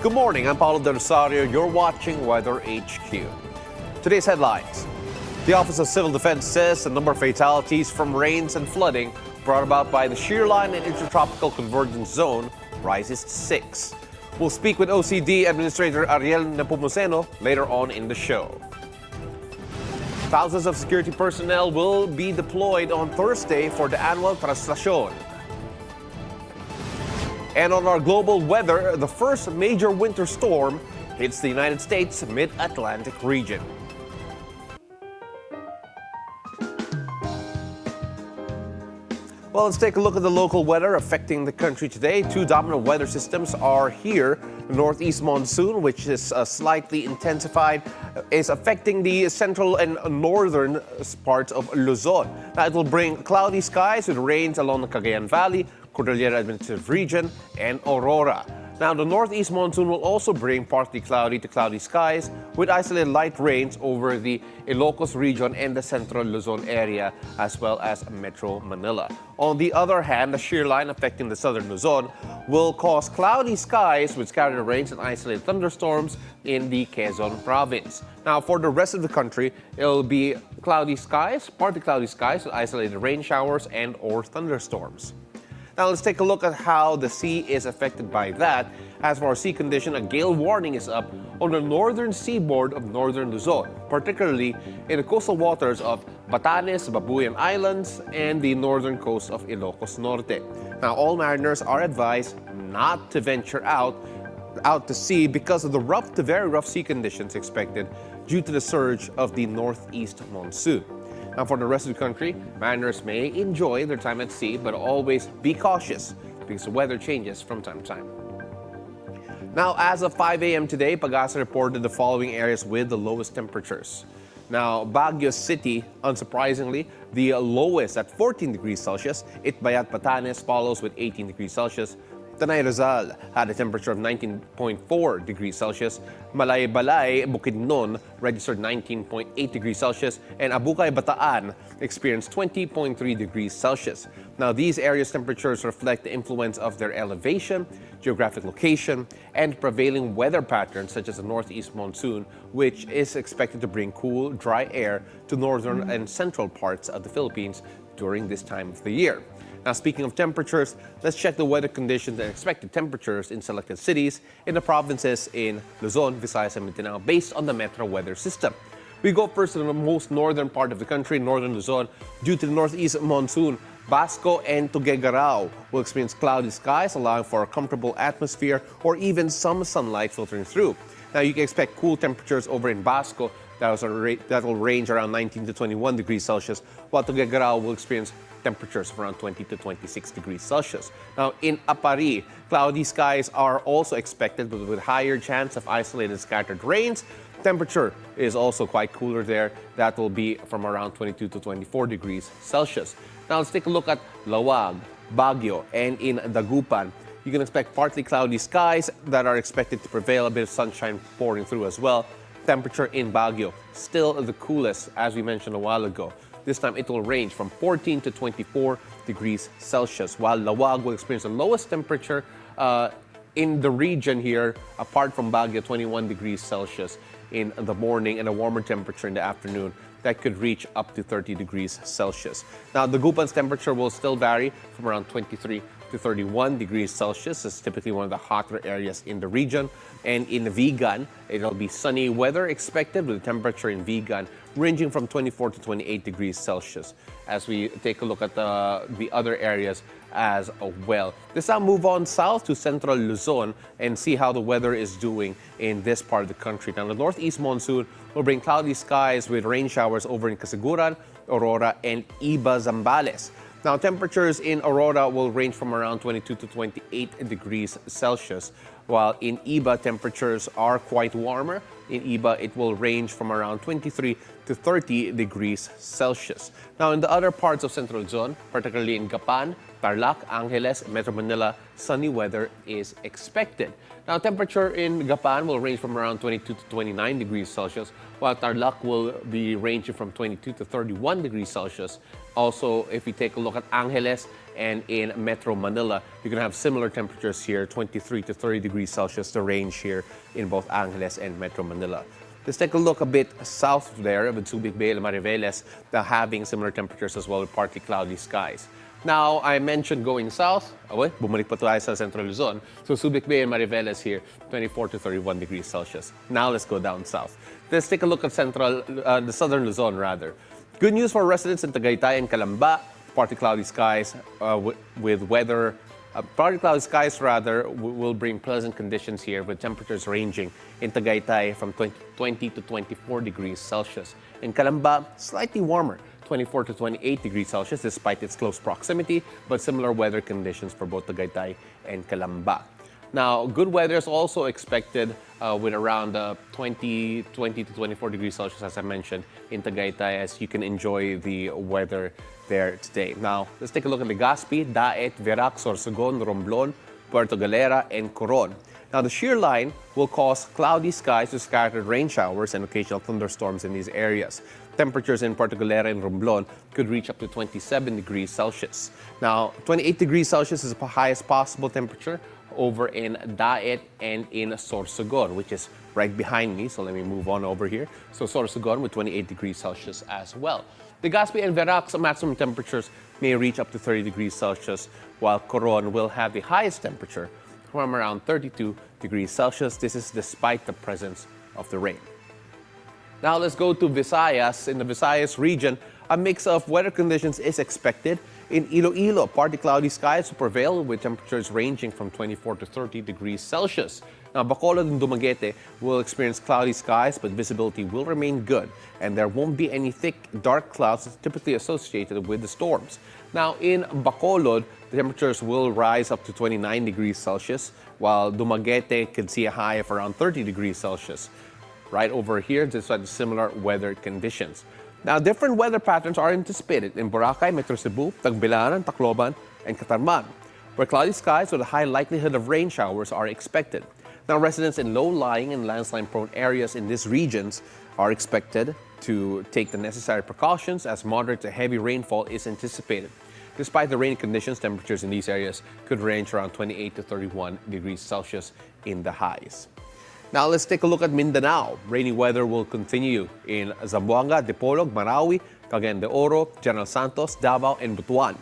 Good morning, I'm Paolo del Rosario. You're watching Weather HQ. Today's headlines. The Office of Civil Defense says the number of fatalities from rains and flooding brought about by the Shearline and Intertropical Convergence Zone rises to 6. We'll speak with OCD Administrator Ariel Nepomuceno later on in the show. Thousands of security personnel will be deployed on Thursday for the annual Traslacion. And on our global weather, the first major winter storm hits the United States mid-Atlantic region. Well, let's take a look at the local weather affecting the country today. Two dominant weather systems are here. The northeast monsoon, which is slightly intensified, is affecting the central and northern parts of Luzon. Now, it will bring cloudy skies with rains along the Cagayan Valley, Cordillera Administrative Region, and Aurora. Now, the northeast monsoon will also bring partly cloudy to cloudy skies with isolated light rains over the Ilocos region and the central Luzon area, as well as Metro Manila. On the other hand, the shear line affecting the southern Luzon will cause cloudy skies with scattered rains and isolated thunderstorms in the Quezon province. Now, for the rest of the country, it'll be cloudy skies, partly cloudy skies with isolated rain showers and or thunderstorms. Now, let's take a look at how the sea is affected by that. As for our sea condition, a gale warning is up on the northern seaboard of northern Luzon, particularly in the coastal waters of Batanes, Babuyan Islands, and the northern coast of Ilocos Norte. Now, all mariners are advised not to venture out to sea because of the rough to very rough sea conditions expected due to the surge of the northeast monsoon. Now, for the rest of the country, mariners may enjoy their time at sea, but always be cautious because the weather changes from time to time. Now, as of 5 a.m. today, Pag-asa reported the following areas with the lowest temperatures. Now, Baguio City, unsurprisingly, the lowest at 14 degrees Celsius. Itbayat, Batanes follows with 18 degrees Celsius. Tanay Rizal had a temperature of 19.4 degrees Celsius. Balay, Bukidnon registered 19.8 degrees Celsius. And Abukay, Bataan experienced 20.3 degrees Celsius. Now, these areas' temperatures reflect the influence of their elevation, geographic location, and prevailing weather patterns such as the northeast monsoon, which is expected to bring cool, dry air to northern and central parts of the Philippines during this time of the year. Now, speaking of temperatures, let's check the weather conditions and expected temperatures in selected cities in the provinces in Luzon, Visayas, and Mindanao based on the Metro Weather System. We go first to the most northern part of the country, northern Luzon. Due to the northeast monsoon, Basco and Tuguegarao will experience cloudy skies, allowing for a comfortable atmosphere or even some sunlight filtering through. Now, you can expect cool temperatures over in Basco that will range around 19 to 21 degrees Celsius, while Tuguegarao will experience temperatures of around 20 to 26 degrees Celsius. Now, in Apari, cloudy skies are also expected, but with higher chance of isolated scattered rains. Temperature is also quite cooler there. That will be from around 22 to 24 degrees Celsius. Now, let's take a look at Lawag, Baguio, and in Dagupan. You can expect partly cloudy skies that are expected to prevail, a bit of sunshine pouring through as well. Temperature in Baguio, still the coolest, as we mentioned a while ago. This time, it will range from 14 to 24 degrees Celsius, while Lawag will experience the lowest temperature in the region here, apart from Baguio, 21 degrees Celsius in the morning and a warmer temperature in the afternoon that could reach up to 30 degrees Celsius. Now, the Dagupan's temperature will still vary from around 23 to 31 degrees Celsius. It's typically one of the hotter areas in the region. And in Vigan, it'll be sunny weather expected with the temperature in Vigan ranging from 24 to 28 degrees Celsius as we take a look at the other areas as well. Let's now move on south to central Luzon and see how the weather is doing in this part of the country. Now, the northeast monsoon will bring cloudy skies with rain showers over in Casiguran, Aurora, and Iba, Zambales. Now, temperatures in Aurora will range from around 22 to 28 degrees Celsius, while in Iba, temperatures are quite warmer, In Iba, it will range from around 23 to 30 degrees Celsius. Now, in the other parts of Central Luzon, particularly in Gapan, Tarlac, Angeles, Metro Manila, sunny weather is expected. Now, temperature in Gapan will range from around 22 to 29 degrees Celsius, while Tarlac will be ranging from 22 to 31 degrees Celsius. Also, if we take a look at Angeles and in Metro Manila, you can have similar temperatures here, 23 to 30 degrees Celsius, the range here in both Angeles and Metro Manila. Let's take a look a bit south there with Subic Bay and Mariveles, having similar temperatures as well with partly cloudy skies. Now, I mentioned going south. Bumalik pa tayo sa Central Luzon. So, Subic Bay and Mariveles here, 24 to 31 degrees Celsius. Now, let's go down south. Let's take a look at the Southern Luzon, rather. Good news for residents in Tagaytay and Calamba. Partly cloudy skies with weather. Partly cloudy skies, rather, will bring pleasant conditions here with temperatures ranging in Tagaytay from 20 to 24 degrees Celsius. In Calamba, slightly warmer, 24 to 28 degrees Celsius despite its close proximity, but similar weather conditions for both Tagaytay and Calamba. Now, good weather is also expected with around 20 to 24 degrees Celsius, as I mentioned, in Tagaytay, as you can enjoy the weather there today. Now, let's take a look at Legazpi, Daet, Verac, Sorsogon, Romblon, Puerto Galera, and Coron. Now, the shearline will cause cloudy skies with scattered rain showers and occasional thunderstorms in these areas. Temperatures in Puerto Galera and Romblon could reach up to 27 degrees Celsius. Now, 28 degrees Celsius is the highest possible temperature over in Daet and in Sorsogon, which is right behind me. So let me move on over here. So Sorsogon with 28 degrees Celsius as well. Legazpi and Verac's maximum temperatures may reach up to 30 degrees Celsius, while Coron will have the highest temperature from around 32 degrees Celsius. This is despite the presence of the rain. Now let's go to Visayas. In the Visayas region, a mix of weather conditions is expected. In Iloilo, partly cloudy skies will prevail with temperatures ranging from 24 to 30 degrees Celsius. Now, Bacolod and Dumaguete will experience cloudy skies, but visibility will remain good, and there won't be any thick, dark clouds typically associated with the storms. Now, in Bacolod, the temperatures will rise up to 29 degrees Celsius, while Dumaguete could see a high of around 30 degrees Celsius. Right over here, despite similar weather conditions. Now, different weather patterns are anticipated in Boracay, Metro Cebu, Tagbilaran, Tacloban, and Catarman, where cloudy skies with a high likelihood of rain showers are expected. Now, residents in low-lying and landslide-prone areas in these regions are expected to take the necessary precautions as moderate to heavy rainfall is anticipated. Despite the rainy conditions, temperatures in these areas could range around 28 to 31 degrees Celsius in the highs. Now, let's take a look at Mindanao. Rainy weather will continue in Zamboanga, Dipolog, Marawi, Cagayan de Oro, General Santos, Davao, and Butuan.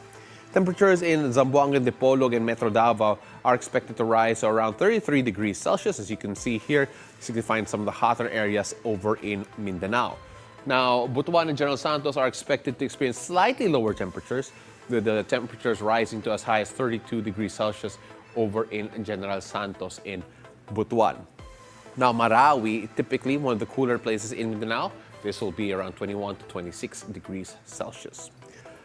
Temperatures in Zamboanga, Dipolog, and Metro Davao are expected to rise to around 33 degrees Celsius, as you can see here, signifying some of the hotter areas over in Mindanao. Now, Butuan and General Santos are expected to experience slightly lower temperatures, with the temperatures rising to as high as 32 degrees Celsius over in General Santos in Butuan. Now, Marawi, typically one of the cooler places in Mindanao, this will be around 21 to 26 degrees Celsius.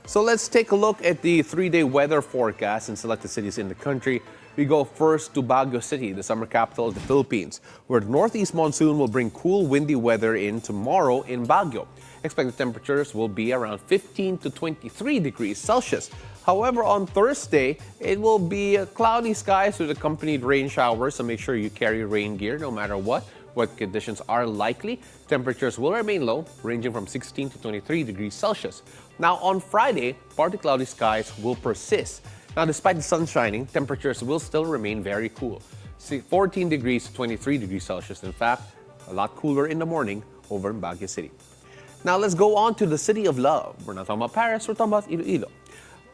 So let's take a look at the 3-day weather forecast in selected cities in the country. We go first to Baguio City, the summer capital of the Philippines, where the northeast monsoon will bring cool, windy weather in tomorrow in Baguio. Expected temperatures will be around 15 to 23 degrees Celsius. However, on Thursday, it will be cloudy skies with accompanied rain showers, so make sure you carry rain gear no matter what conditions are likely. Temperatures will remain low, ranging from 16 to 23 degrees Celsius. Now, on Friday, partly cloudy skies will persist. Now, despite the sun shining, temperatures will still remain very cool. 14 degrees to 23 degrees Celsius. In fact, a lot cooler in the morning over in Baguio City. Now, let's go on to the city of love. We're not talking about Paris, we're talking about Iloilo.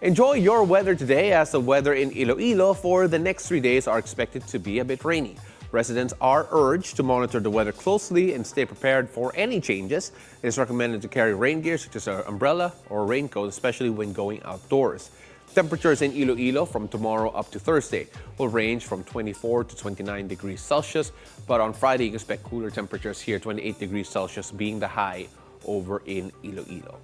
Enjoy your weather today, as the weather in Iloilo for the next 3 days are expected to be a bit rainy. Residents are urged to monitor the weather closely and stay prepared for any changes. It is recommended to carry rain gear such as an umbrella or raincoat, especially when going outdoors. Temperatures in Iloilo from tomorrow up to Thursday will range from 24 to 29 degrees Celsius, but on Friday you can expect cooler temperatures here, 28 degrees Celsius being the high over in Iloilo.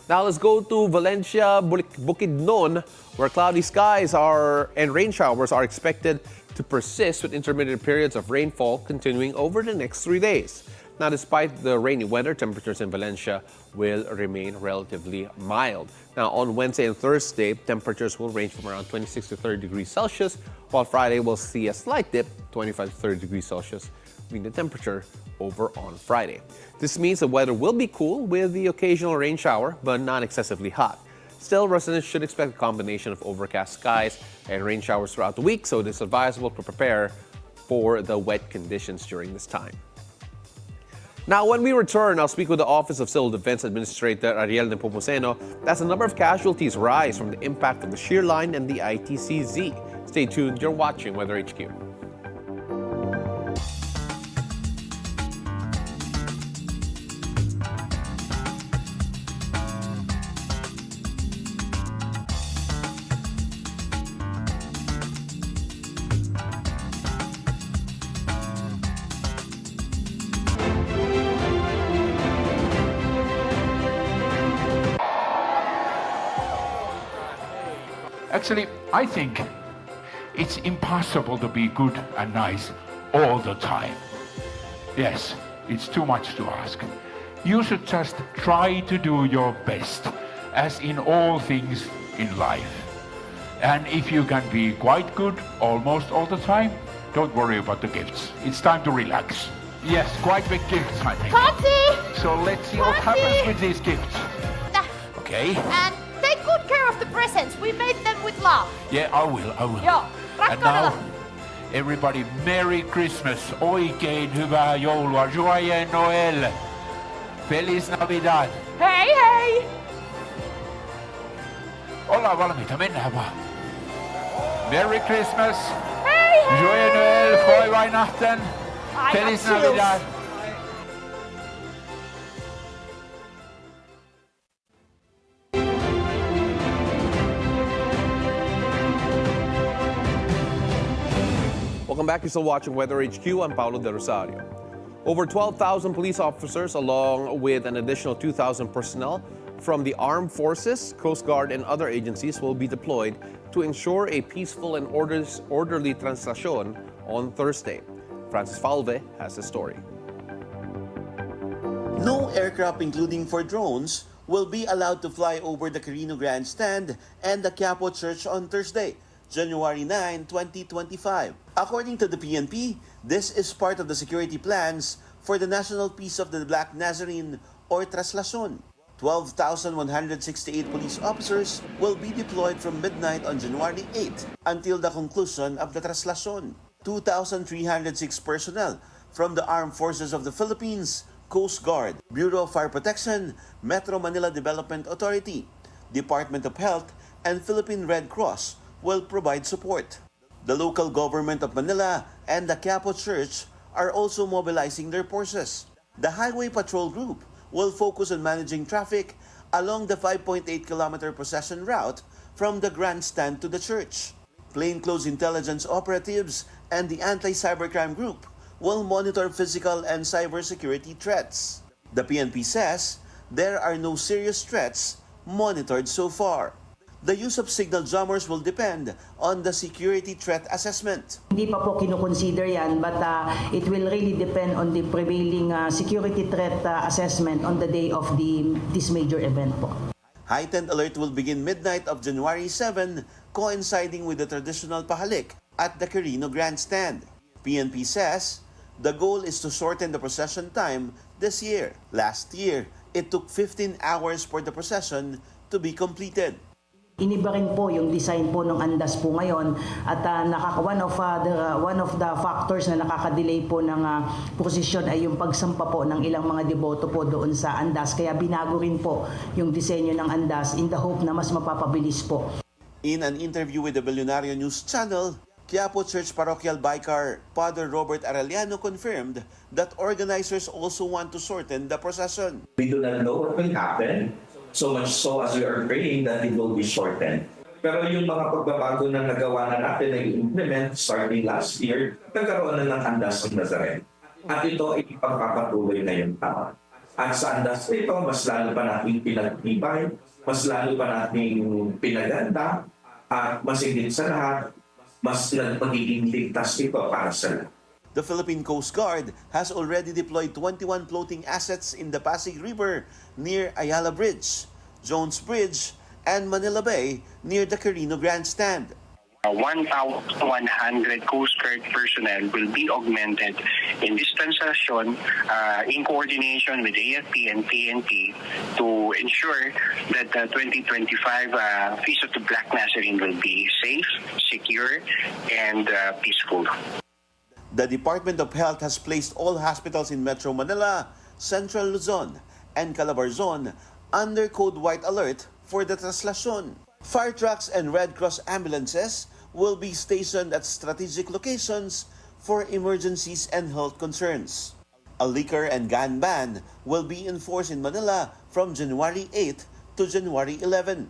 Now let's go to Valencia, Bukidnon, where cloudy skies and rain showers are expected to to persist with intermittent periods of rainfall continuing over the next 3 days. Now, despite the rainy weather, temperatures in Valencia will remain relatively mild. Now, on Wednesday and Thursday, temperatures will range from around 26 to 30 degrees Celsius, while Friday will see a slight dip, 25 to 30 degrees Celsius, being the temperature over on Friday. This means the weather will be cool with the occasional rain shower, but not excessively hot. Still, residents should expect a combination of overcast skies and rain showers throughout the week, so it is advisable to prepare for the wet conditions during this time. Now, when we return, I'll speak with the Office of Civil Defense Administrator Ariel Nepomuceno as the number of casualties rise from the impact of the Shearline and the ITCZ. Stay tuned, you're watching Weather HQ. Actually, I think it's impossible to be good and nice all the time. Yes, it's too much to ask. You should just try to do your best, as in all things in life. And if you can be quite good almost all the time, don't worry about the gifts. It's time to relax. Yes, quite big gifts, I think. Katsi! So let's see what happens with these gifts. Okay. And take good care of the presents. We made them with love. Yeah, I will. Joo, And now, everybody, Merry Christmas, oikein hyvää joulua, Joyeux Noël, Feliz Navidad. Hei hei! Ollaan valmiita, mennään vaan. Merry Christmas, Hei hei! Joyeux Noël, Frohe Weihnachten, Feliz Navidad. Welcome back. You're still watching Weather HQ. I'm Paolo del Rosario. Over 12,000 police officers, along with an additional 2,000 personnel from the armed forces, Coast Guard, and other agencies will be deployed to ensure a peaceful and orderly Traslacion on Thursday. Francis Falve has the story. No aircraft, including for drones, will be allowed to fly over the Carino Grandstand and the Quiapo Church on Thursday, January 9, 2025. According to the PNP, this is part of the security plans for the National Peace of the Black Nazarene or Traslacion. 12,168 police officers will be deployed from midnight on January 8 until the conclusion of the Traslacion. 2,306 personnel from the Armed Forces of the Philippines, Coast Guard, Bureau of Fire Protection, Metro Manila Development Authority, Department of Health, and Philippine Red Cross will provide support. The local government of Manila and the Quiapo Church are also mobilizing their forces. The Highway Patrol Group will focus on managing traffic along the 5.8-kilometer procession route from the grandstand to the church. Plainclothes intelligence operatives and the Anti-Cybercrime Group will monitor physical and cybersecurity threats. The PNP says there are no serious threats monitored so far. The use of signal jammers will depend on the security threat assessment. Hindi pa po kinoconsider yan, but it will really depend on the prevailing security threat assessment on the day of this major event po. Heightened alert will begin midnight of January 7, coinciding with the traditional pahalik at the Carino Grandstand. PNP says the goal is to shorten the procession time this year. Last year, it took 15 hours for the procession to be completed. Iniba rin po yung design po ng andas po ngayon at one of the factors na nakaka-delay po ng posisyon ay yung pagsampa po ng ilang mga deboto po doon sa andas. Kaya binago rin po yung disenyo ng andas in the hope na mas mapapabilis po. In an interview with the Bilyonaryo News Channel, Quiapo Church Parochial Vicar Father Robert Arellano confirmed that organizers also want to shorten the procession. We do not know what will happen. So much so as we are praying that it will be shortened. Pero yung mga pagbabago na nagawa na natin na implement starting last year, nagkaroon na ng andas ng Nazarene. At ito ay ipagpapatuloy ngayong taon. At sa andas ito, mas lalo pa natin pinagtibay, mas lalo pa natin pinaganda, at mas higit sa lahat, mas magiging ligtas ito para sa lahat. The Philippine Coast Guard has already deployed 21 floating assets in the Pasig River near Ayala Bridge, Jones Bridge, and Manila Bay near the Carino Grandstand. 1,100 Coast Guard personnel will be augmented in this Traslacion in coordination with AFP and PNP to ensure that the 2025 Feast of the Black Nazarene will be safe, secure, and peaceful. The Department of Health has placed all hospitals in Metro Manila, Central Luzon, and Calabarzon under Code White Alert for the Traslacion. Fire trucks and Red Cross ambulances will be stationed at strategic locations for emergencies and health concerns. A liquor and gun ban will be enforced in Manila from January 8 to January 11.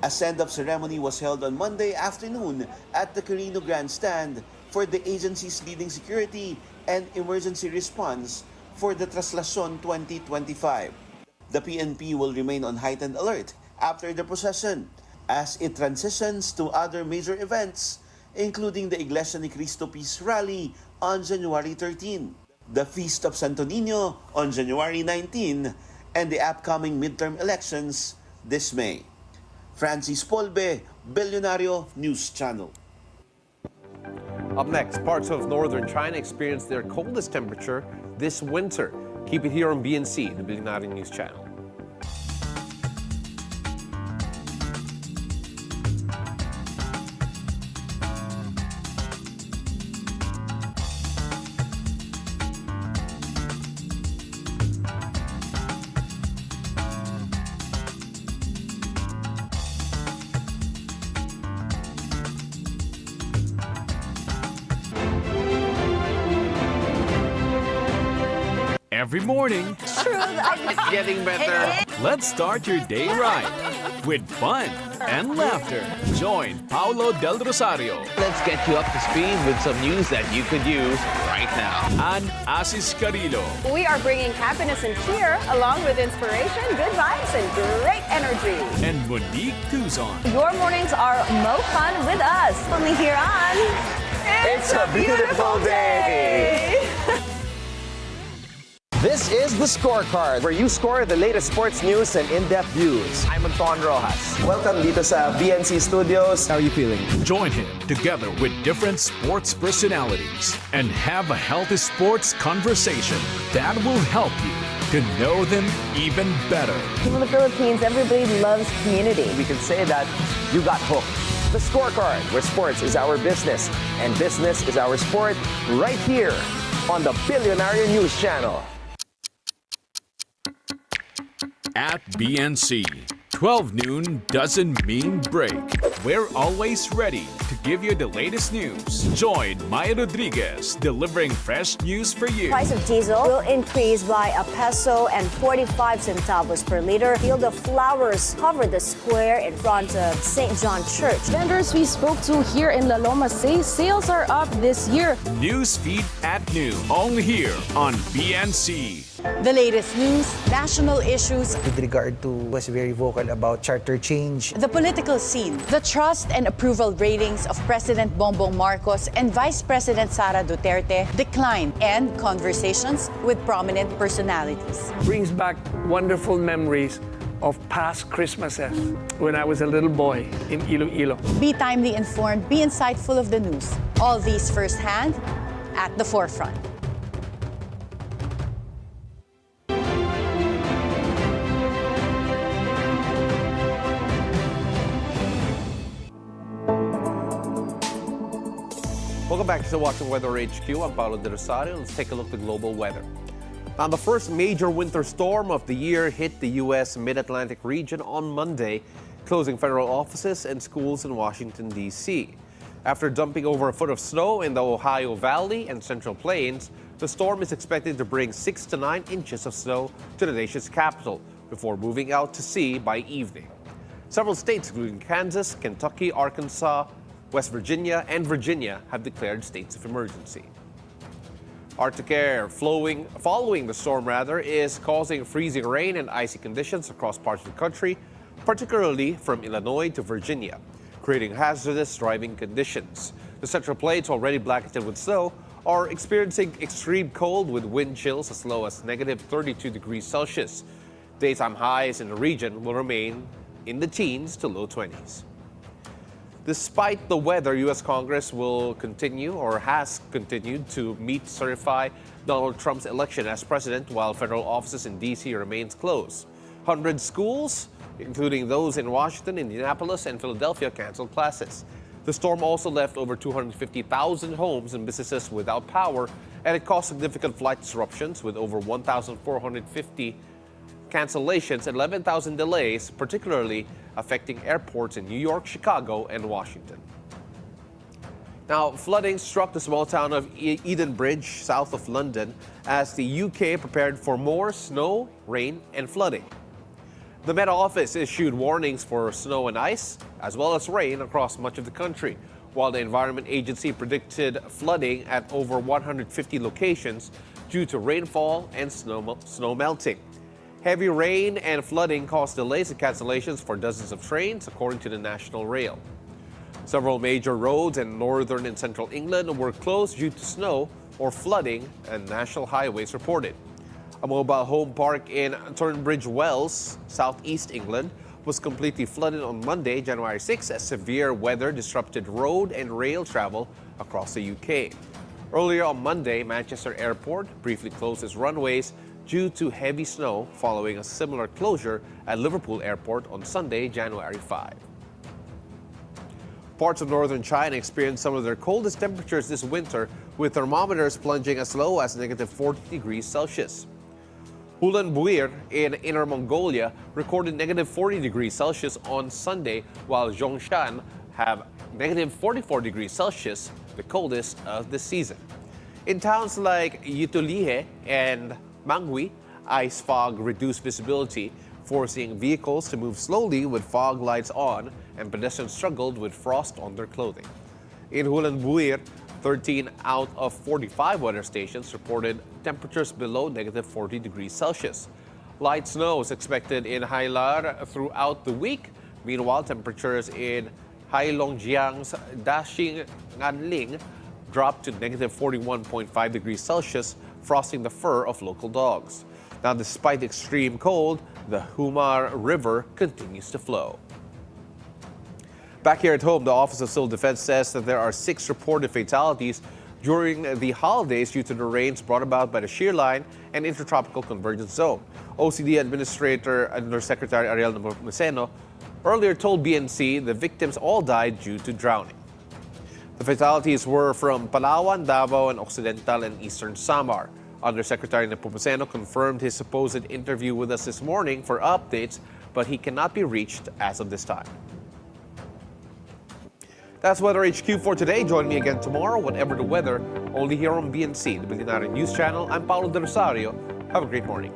A send-off ceremony was held on Monday afternoon at the Carino Grandstand for the agency's leading security and emergency response for the Traslacion 2025. The PNP will remain on heightened alert after the procession as it transitions to other major events, including the Iglesia ni Cristo Peace Rally on January 13, the Feast of Santo Niño on January 19, and the upcoming midterm elections this May. Francis Polbe, Bilyonaryo News Channel. Up next, parts of northern China experienced their coldest temperature this winter. Keep it here on BNC, the Bilyonaryo News Channel. Every morning, It's getting better. let's start your day right with fun and laughter. Join Paolo del Rosario Let's get you up to speed with some news that you could use right now. and Asis Carillo. We are bringing happiness and cheer along with inspiration, good vibes, and great energy. And Monique Tuzon. Your mornings are mo fun with us. Only here on It's a beautiful day. This is The Scorecard, where you score the latest sports news and in-depth views. I'm Anton Rojas. Welcome dito sa BNC Studios. How are you feeling? Join him together with different sports personalities and have a healthy sports conversation that will help you to know them even better. in the Philippines. Everybody loves community. We can say that you got hooked. The Scorecard, where sports is our business and business is our sport, right here on the Bilyonaryo News Channel. At BNC, 12 noon doesn't mean break. We're always ready to give you the latest news. Join Maya Rodriguez, delivering fresh news for you. Price of diesel will increase by $1.45 per liter. Field of flowers cover the square in front of St. John Church. Vendors we spoke to here in La Loma say sales are up this year. News feed at noon, only here on BNC. The latest news, national issues, with regard to was very vocal about charter change. the political scene, the trust and approval ratings of President Bongbong Marcos and Vice President Sara Duterte decline, and conversations with prominent personalities. Brings back wonderful memories of past Christmases when I was a little boy in Iloilo. Be timely informed, be insightful of the news. All these firsthand at the forefront. Welcome back to Watching Weather HQ. I'm Paolo del Rosario. Let's take a look at global weather. Now, the first major winter storm of the year hit the U.S. Mid-Atlantic region on Monday, closing federal offices and schools in Washington, D.C. After dumping over a foot of snow in the Ohio Valley and Central Plains, the storm is expected to bring 6 to 9 inches of snow to the nation's capital before moving out to sea by evening. Several states, including Kansas, Kentucky, Arkansas, West Virginia, and Virginia have declared states of emergency. Arctic air following the storm is causing freezing rain and icy conditions across parts of the country, particularly from Illinois to Virginia, creating hazardous driving conditions. The central plains, already blanketed with snow, are experiencing extreme cold with wind chills as low as negative 32 degrees Celsius. Daytime highs in the region will remain in the teens to low 20s. Despite the weather, U.S. Congress will continue or has continued to certify Donald Trump's election as president while federal offices in D.C. remains closed. 100 schools, including those in Washington, Indianapolis, and Philadelphia, canceled classes. The storm also left over 250,000 homes and businesses without power, and it caused significant flight disruptions with over 1,450 cancellations and 11,000 delays, particularly affecting airports in New York, Chicago, and Washington. Now, flooding struck the small town of Edenbridge, south of London, as the UK prepared for more snow, rain, and flooding. The Met Office issued warnings for snow and ice, as well as rain across much of the country, while the Environment Agency predicted flooding at over 150 locations due to rainfall and snow melting. Heavy rain and flooding caused delays and cancellations for dozens of trains, according to the National Rail. Several major roads in northern and central England were closed due to snow or flooding, and national highways reported. A mobile home park in Tunbridge Wells, southeast England, was completely flooded on Monday, January 6, as severe weather disrupted road and rail travel across the UK. Earlier on Monday, Manchester Airport briefly closed its runways due to heavy snow, following a similar closure at Liverpool Airport on Sunday, January 5. Parts of northern China experienced some of their coldest temperatures this winter, with thermometers plunging as low as negative 40 degrees Celsius. Ulaanbaatar in Inner Mongolia recorded negative 40 degrees Celsius on Sunday, while Zhongshan have negative 44 degrees Celsius, the coldest of the season. In towns like Yitulihe and Mangwi, ice fog reduced visibility, forcing vehicles to move slowly with fog lights on, and pedestrians struggled with frost on their clothing. In Ulaanbaatar, 13 out of 45 weather stations reported temperatures below negative 40 degrees Celsius. Light snow is expected in Hailar throughout the week. Meanwhile, temperatures in Heilongjiang's Daxing dropped to negative 41.5 degrees Celsius, frosting the fur of local dogs. Now, despite extreme cold, the Humar River continues to flow. Back here at home, the Office of Civil Defense says that there are 6 reported fatalities during the holidays due to the rains brought about by the Shearline and Intertropical Convergence Zone. OCD Administrator Undersecretary Ariel Nepomuceno earlier told BNC the victims all died due to drowning. The fatalities were from Palawan, Davao, and Occidental and Eastern Samar. Undersecretary Nepomuceno confirmed his supposed interview with us this morning for updates, but he cannot be reached as of this time. That's Weather HQ for today. Join me again tomorrow, whatever the weather, only here on BNC, the Bilyonaryo News Channel. I'm Paolo del Rosario. Have a great morning.